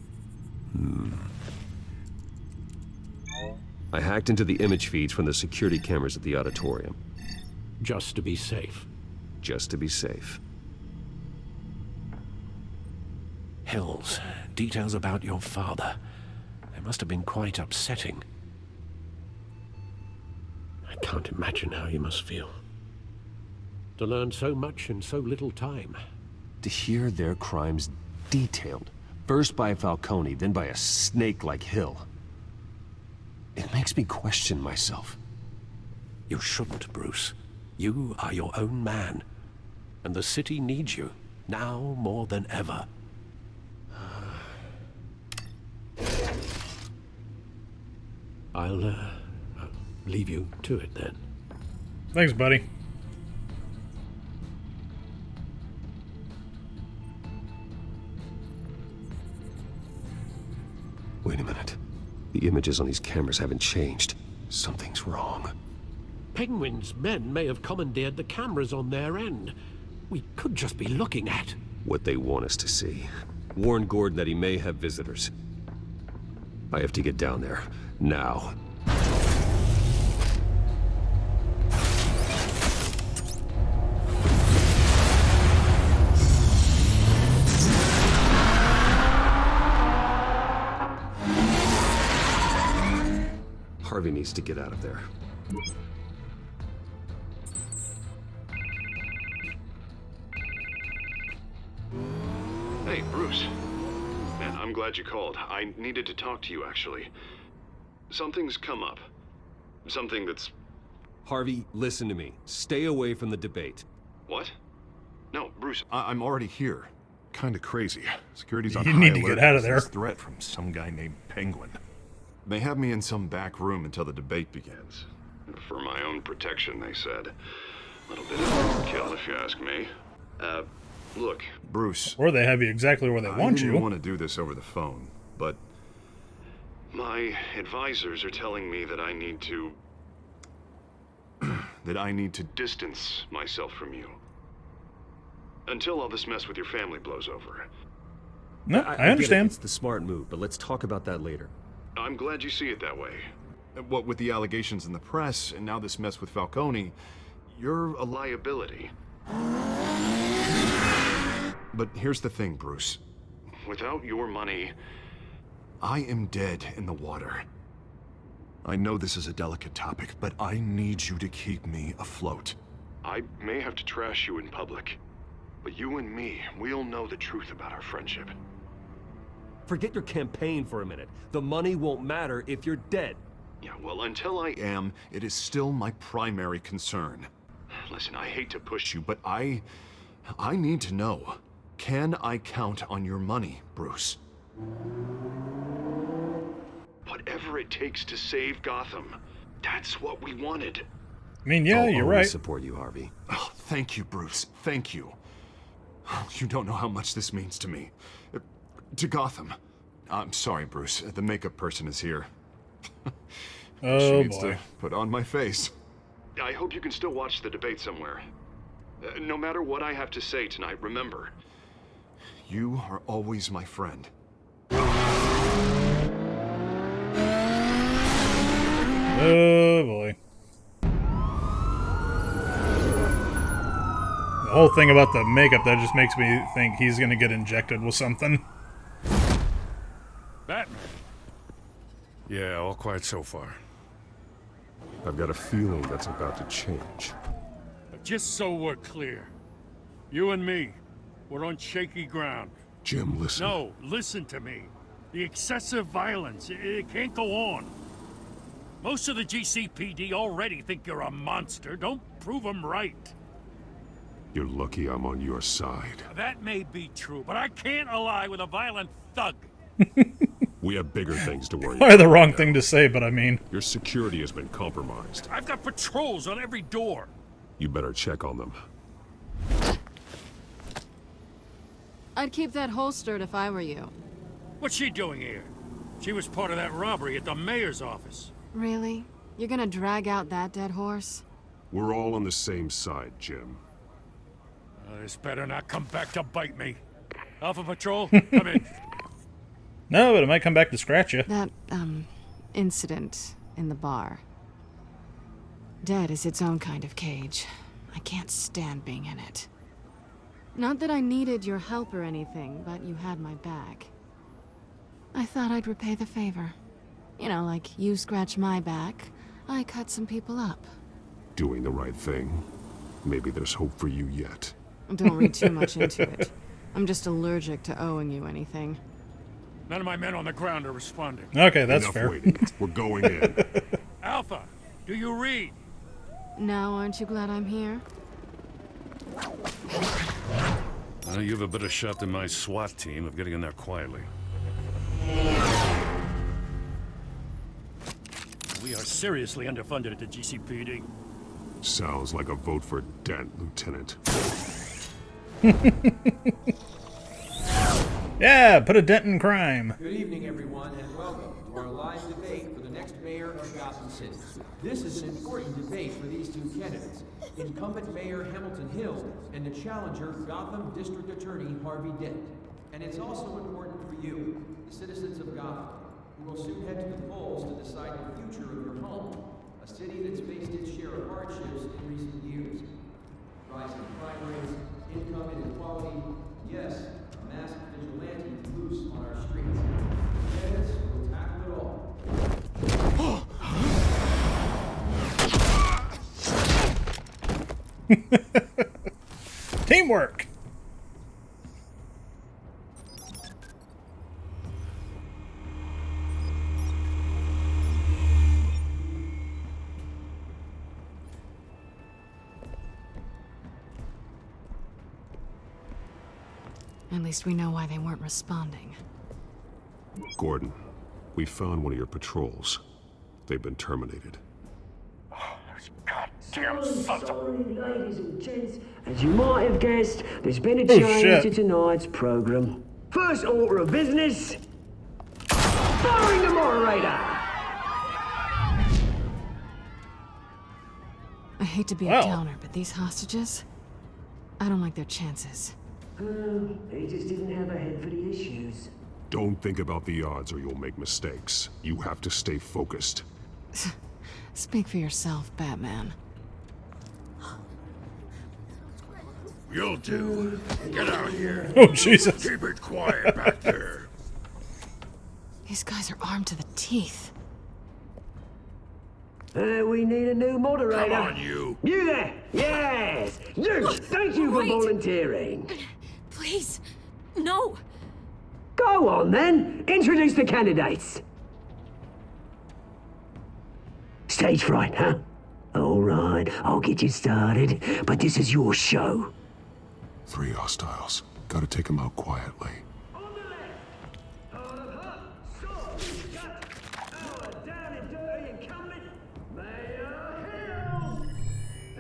I hacked into the image feeds from the security cameras at the auditorium. Just to be safe. Just to be safe. Hills, details about your father. They must have been quite upsetting. I can't imagine how you must feel. To learn so much in so little time. To hear their crimes detailed, first by Falcone, then by a snake like Hill. It makes me question myself. You shouldn't, Bruce. You are your own man. And the city needs you, now more than ever. I'll leave you to it then. Thanks, buddy. Wait a minute. The images on these cameras haven't changed. Something's wrong. Penguin's men may have commandeered the cameras on their end. We could just be looking at What they want us to see. Warn Gordon that he may have visitors. I have to get down there. Now. Harvey needs to get out of there. Hey, Bruce. Man, I'm glad you called. I needed to talk to you, actually. Something's come up. Something that's... Harvey, listen to me. Stay away from the debate. What? No, Bruce, I'm already here. Kinda crazy. Security's on You high need to alert get out of because there. this threat from some guy named Penguin. They have me in some back room until the debate begins. For my own protection, they said. A little bit of overkill, if you ask me. Look, Bruce. Or they have you exactly where they want I you. didn't want to do this over the phone, but my advisors are telling me that I need to distance myself from you until all this mess with your family blows over. No, I understand. It's the smart move, but let's talk about that later. I'm glad you see it that way. What with the allegations in the press and now this mess with Falcone, you're a liability. But here's the thing, Bruce. Without your money, I am dead in the water. I know this is a delicate topic, but I need you to keep me afloat. I may have to trash you in public, but you and me, we'll know the truth about our friendship. Forget your campaign for a minute. The money won't matter if you're dead. Yeah, well, until I am, it is still my primary concern. Listen, I hate to push you, but I need to know. Can I count on your money, Bruce? Whatever it takes to save Gotham, that's what we wanted. I mean, yeah, you're right. I'll support you, Harvey. Oh, thank you, Bruce. Thank you. You don't know how much this means to me. To Gotham. I'm sorry, Bruce. The makeup person is here. Oh, she needs boy. to put on my face. I hope you can still watch the debate somewhere. No matter what I have to say tonight, remember, you are always my friend. Oh, boy. The whole thing about the makeup, that just makes me think he's gonna get injected with something. Batman. Yeah, all quiet so far. I've got a feeling that's about to change. Just so we're clear, you and me, we're on shaky ground. Jim, listen. No, listen to me. The excessive violence, it can't go on. Most of the GCPD already think you're a monster. Don't prove them right. You're lucky I'm on your side. That may be true, but I can't ally with a violent thug. We have bigger things to worry Probably about. the wrong thing to say, but I mean... Your security has been compromised. I've got patrols on every door. You better check on them. I'd keep that holstered if I were you. What's she doing here? She was part of that robbery at the mayor's office. Really? You're gonna drag out that dead horse? We're all on the same side, Jim. This better not come back to bite me. Alpha Patrol, come in. No, but it might come back to scratch you. That, incident in the bar. Dead is its own kind of cage. I can't stand being in it. Not that I needed your help or anything, but you had my back. I thought I'd repay the favor. You know, like you scratch my back, I cut some people up. Doing the right thing. Maybe there's hope for you yet. Don't read too much into it. I'm just allergic to owing you anything. None of my men on the ground are responding. Okay, that's Enough fair. waiting. We're going in. Alpha, do you read? Now, aren't you glad I'm here? You have a better shot than my SWAT team of getting in there quietly. We are seriously underfunded at the GCPD. Sounds like a vote for Dent, Lieutenant. Yeah, put a dent in crime. Good evening, everyone, and welcome to our live debate for the next mayor of Gotham City. This is an important debate for these two candidates, incumbent Mayor Hamilton Hill and the challenger Gotham District Attorney Harvey Dent. And it's also important for you, the citizens of Gotham, who will soon head to the polls to decide the future of your home, a city that's faced its share of hardships in recent years. Rising crime rates, income inequality, yes, a masked vigilante loose on our streets. Candidates will tackle it all. Teamwork. At least we know why they weren't responding. Gordon, we found one of your patrols. They've been terminated. Goddamn sons of... Ladies and gents, as you might have guessed, there's been a change to tonight's program. First order of business, firing the moderator. I hate to be a downer, but these hostages, I don't like their chances. He just didn't have a head for the issues. Don't think about the odds or you'll make mistakes. You have to stay focused. Speak for yourself, Batman. You'll do. Get out here. Oh, Jesus. Keep it quiet back there. These guys are armed to the teeth. We need a new moderator. Come on, you. You there? Yes. You. Thank you for volunteering. Please, no. Go on then. Introduce the candidates. Stage fright, huh? All right, I'll get you started, but this is your show. 3 hostiles. Gotta take them out quietly.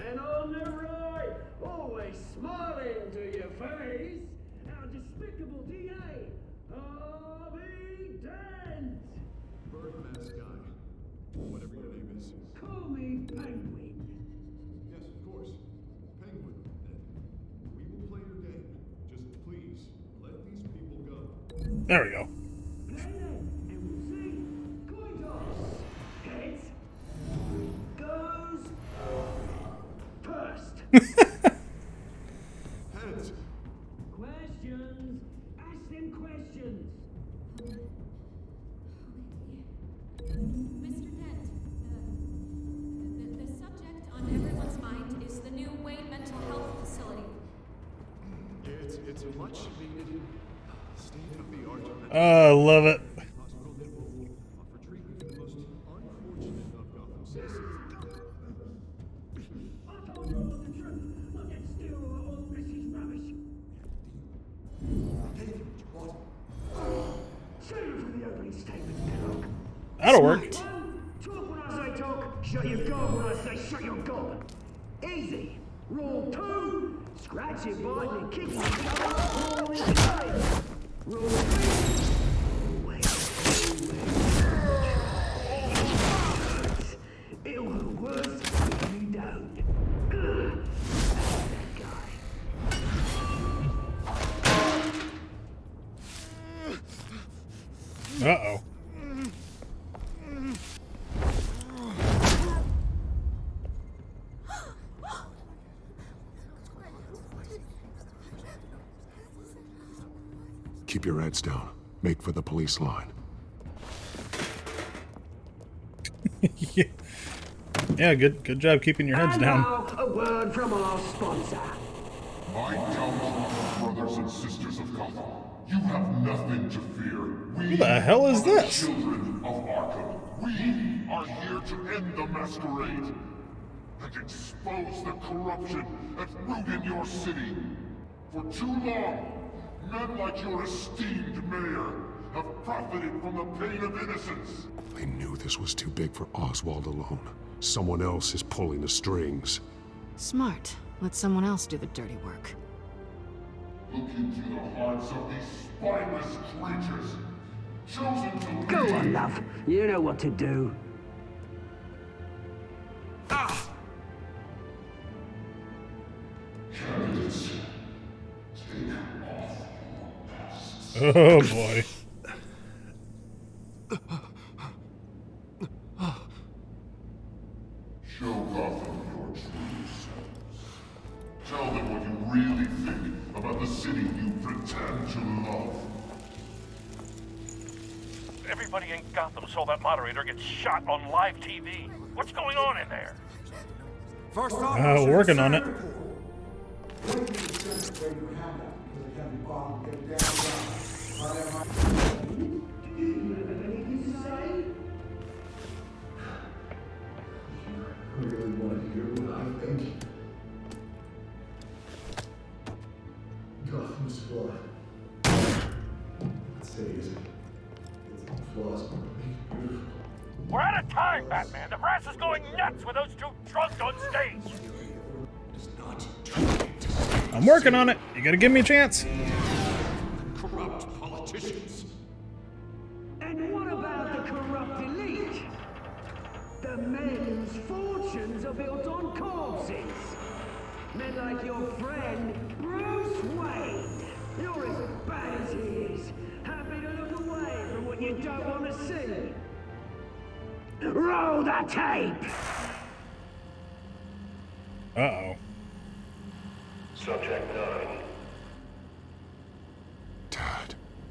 And on the right, always smiling to your face, our despicable DA, Harvey Dent. Birdman Sky. Whatever your name is. Call me Penguin. Yes, of course. Penguin, then. We will play your game. Just please, let these people go. There we go. Heads. Questions. Ask them questions. Mr. Dent, the subject on everyone's mind is the new Wayne mental health facility. It's a much needed state-of-the-art. I love it. Hospital that will offer treatment for the most unfortunate of Gotham citizens. That'll work. Talk when I say talk, shut your gob when I say shut your gob. Easy. Rule 2, scratch your bite and kick your gob all in place. Rule 3, it will be worse if you don't. That guy. Uh-oh. Keep your heads down. Make for the police line. Yeah, good job keeping your heads And down. now, a word from our sponsor. My gallant brothers and sisters of Gotham, you have nothing to fear. We Who the hell is are the this? children of Arkham. We are here to end the masquerade and expose the corruption that's ruined your city. For too long, men like your esteemed mayor have profited from the pain of innocence. They knew this was too big for Oswald alone. Someone else is pulling the strings. Smart. Let someone else do the dirty work. Look into the hearts of these spineless creatures, chosen to Go on, love. You know what to do. Candidates, take off your masks. Oh boy. Show Gotham your true selves. Tell them what you really think about the city you pretend to love. Everybody in Gotham saw that moderator get shot on live TV. What's going on in there? First off, Working on it. Gotham's blood time, Batman. The brass is going nuts with those two drunks on stage. I'm working on it. You gotta give me a chance. Corrupt politicians. And what about the corrupt elite? The men whose fortunes are built on corpses. Men like your friend, Bruce Wayne. You're as bad as he is. Happy to look away from what you don't want to see. Roll the tape! Uh-oh. Subject 9.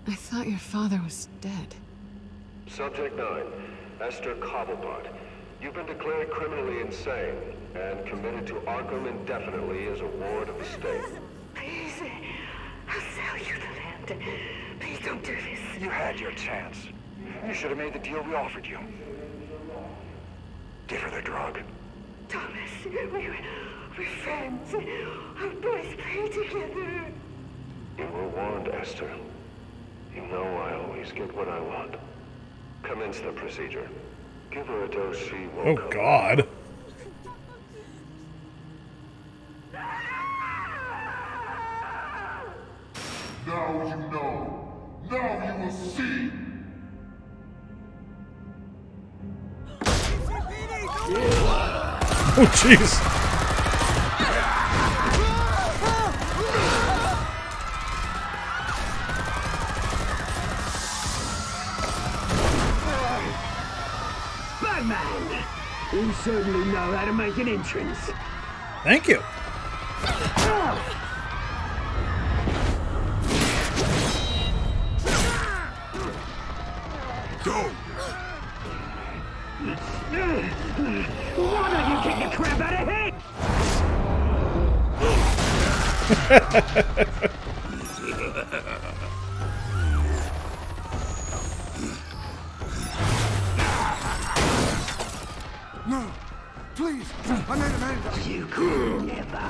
I thought your father was dead. Subject 9, Esther Cobblepot. You've been declared criminally insane and committed to Arkham indefinitely as a ward of the state. Please, I'll sell you the land. Please don't do this. You had your chance. You should have made the deal we offered you. Give her the drug. Thomas, we're friends. Our boys play together. You were warned, Esther. You know I always get what I want. Commence the procedure. Give her a dose she won't. Oh, God. Now you know. Now you will see. Oh, jeez. Batman! You certainly know how to make an entrance. Thank you. Go! Why don't you kick the crap out of him? No! Please! I made a man! You could never.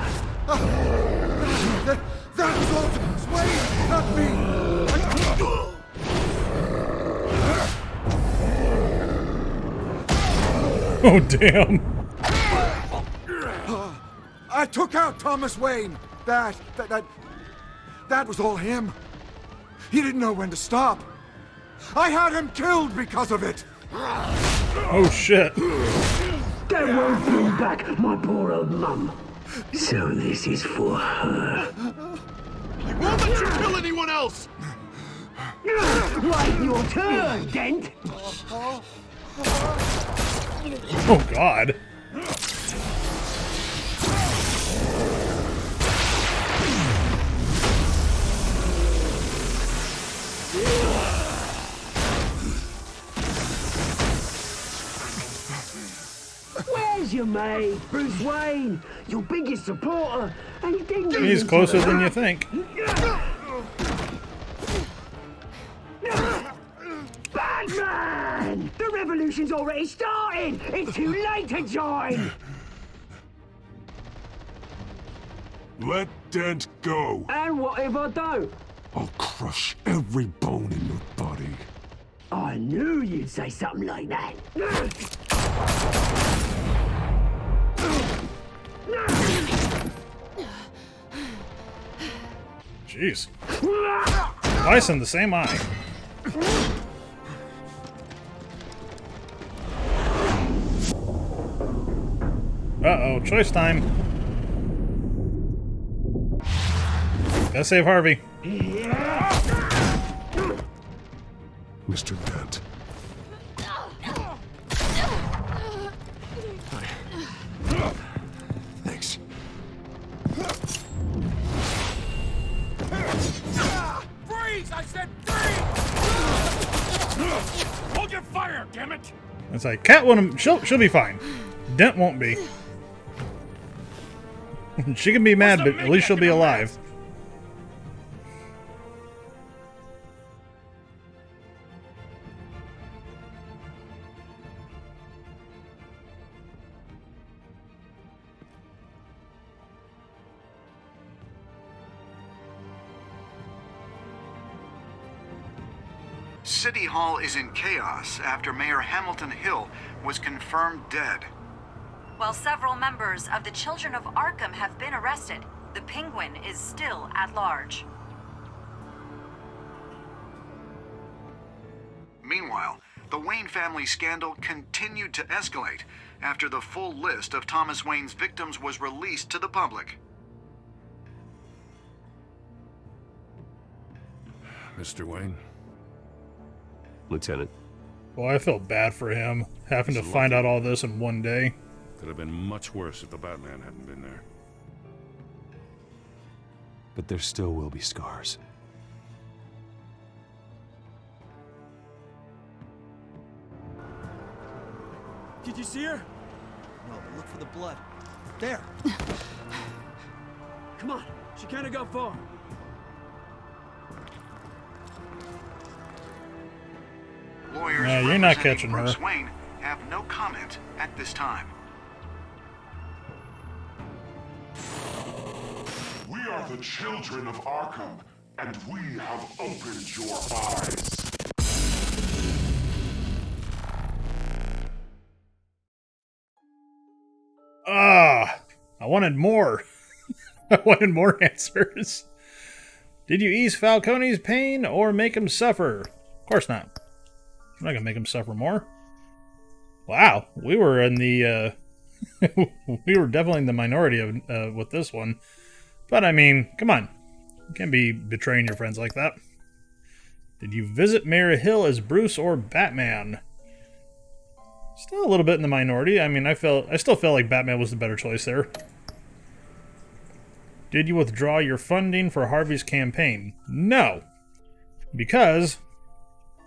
That was all Wayne, not me! Oh, damn. I took out Thomas Wayne. That was all him. He didn't know when to stop. I had him killed because of it. Oh, shit. That won't bring back my poor old mum. So this is for her. I won't let you kill anyone else! Right, your turn, Dent. Oh, God. Where's your mate, Bruce Wayne? Your biggest supporter, and he didn't get He's into closer the than you rap. think. Batman! The revolution's already started! It's too late to join! Let Dent go. And what if I don't? I'll crush every bone in your body. I knew you'd say something like that. Jeez. Twice in the same eye. Uh-oh, choice time. Gotta save Harvey. Mr. Dent. Thanks. Freeze! I said freeze! Hold your fire, damn it! It's like, Catwoman, she'll be fine. Dent won't be. She can be mad, but at least she'll be alive. City Hall is in chaos after Mayor Hamilton Hill was confirmed dead. While several members of the Children of Arkham have been arrested, the Penguin is still at large. Meanwhile, the Wayne family scandal continued to escalate after the full list of Thomas Wayne's victims was released to the public. Mr. Wayne? Lieutenant. Well, I feel bad for him, having to find out all this in one day. Could have been much worse if the Batman hadn't been there. But there still will be scars. Did you see her? No, but look for the blood. There. Come on, she can't go far. Lawyers Yeah, you're not representing catching her. Bruce Wayne have no comment at this time. We are the children of Arkham, and we have opened your eyes. I wanted more. I wanted more answers. Did you ease Falcone's pain or make him suffer? Of course not. I'm not gonna make him suffer more. Wow, we were in the we were definitely in the minority of with this one. But I mean, come on, you can't be betraying your friends like that. Did you visit Mayor Hill as Bruce or Batman? Still a little bit in the minority. I mean, I still felt like Batman was the better choice there. Did you withdraw your funding for Harvey's campaign? No, because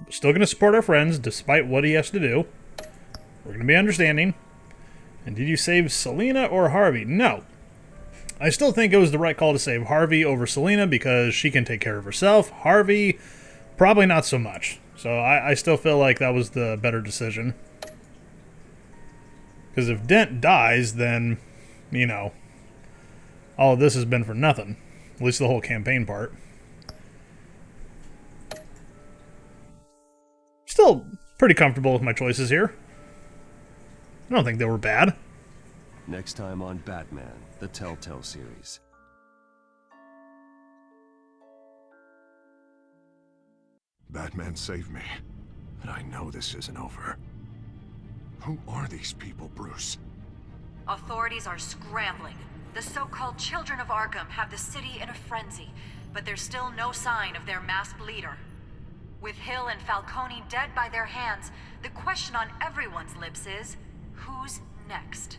we're still going to support our friends despite what he has to do. We're going to be understanding. And did you save Selina or Harvey? No. I still think it was the right call to save Harvey over Selina because she can take care of herself. Harvey, probably not so much. So I still feel like that was the better decision. Because if Dent dies, then, you know, all of this has been for nothing. At least the whole campaign part. Still pretty comfortable with my choices here. I don't think they were bad. Next time on Batman, the Telltale series. Batman saved me, but I know this isn't over. Who are these people, Bruce? Authorities are scrambling. The so-called Children of Arkham have the city in a frenzy, but there's still no sign of their masked leader. With Hill and Falcone dead by their hands, the question on everyone's lips is, who's next?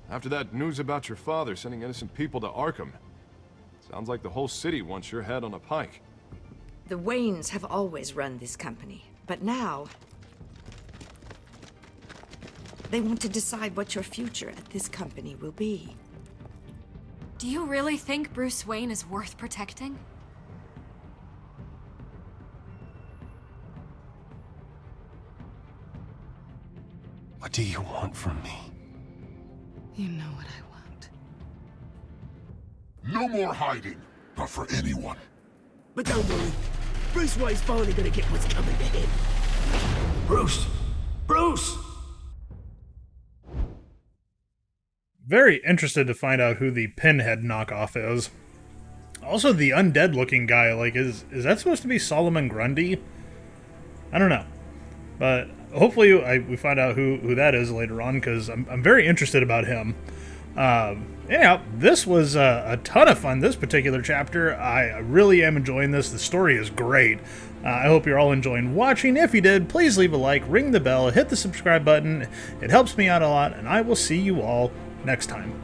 After that news about your father sending innocent people to Arkham, sounds like the whole city wants your head on a pike. The Waynes have always run this company, but now they want to decide what your future at this company will be. Do you really think Bruce Wayne is worth protecting? What do you want from me? You know what I want. No more hiding, not for anyone. But don't worry, Bruce Wayne's finally gonna get what's coming to him. Bruce! Bruce! Very interested to find out who the Pinhead knockoff is. Also, the undead-looking guy, like, is that supposed to be Solomon Grundy? I don't know. But hopefully we find out who that is later on, because I'm very interested about him. Anyhow, this was a ton of fun, this particular chapter. I really am enjoying this. The story is great. I hope you're all enjoying watching. If you did, please leave a like, ring the bell, hit the subscribe button. It helps me out a lot, and I will see you all next time.